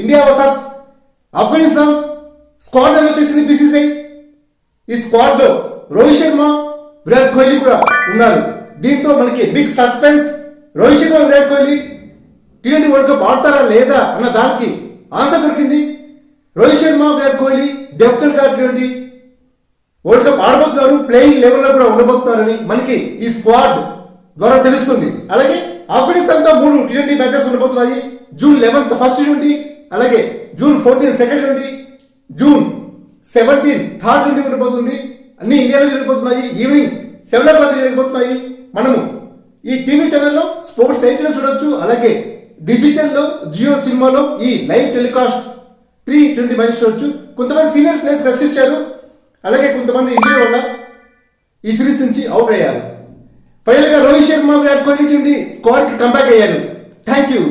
India versus Afghanistan squad announce చేసింది BCCI. ఈ squad లో రోహిత్ శర్మ, విరాట్ కోహ్లీ కూడా ఉన్నారు. దీంతో మనకి బిగ్ సస్పెన్స్. రోహిత్ శర్మ, విరాట్ కోహ్లీ టీ20 వరల్డ్ కప్ ఆడతారా లేదా అన్న దానికి ఆన్సర్ దొరికింది. రోహిత్ శర్మ, విరాట్ కోహ్లీ డెఫినెట్ గా టీ20 వరల్డ్ కప్ ఆడబోతున్నారు, ప్లేయింగ్ లెవెల్లో కూడా ఉండబోతున్నారని మనకి ఈ స్క్వాడ్ ద్వారా తెలుస్తుంది. అలాగే ఆఫ్ఘనిస్తాన్ తో 3 టీ20 మ్యాచెస్ ఉండబోతున్నాయి. జూన్ 11 ఫస్ట్ టీ20, అలాగే June 14 second T20, June 17 third T20 ఉండబోతుంది. అన్ని ఇండియాలో జరిగిపోతున్నాయి. Evening 7 o'clock జరిగిపోతున్నాయి. మనము ఈ టీవీ ఛానల్లో స్పోర్ట్స్ 8లో చూడొచ్చు. అలాగే డిజిటల్లో జియో సినిమాలో ఈ లైవ్ టెలికాస్ట్ 3 టీ20 మ్యాచెస్ చూడొచ్చు. కొంతమంది సీనియర్ ప్లేయర్స్ రక్షించారు, అలాగే కొంతమంది ఇంజరీ వల్ల ఈ సిరీస్ నుంచి అవుట్ అయ్యారు. ఫైనల్ గా రోహిత్ శర్మ, విరాట్ కోహ్లీ టీ20 స్క్వాడ్ కి కంబ్యాక్ అయ్యారు. Thank you.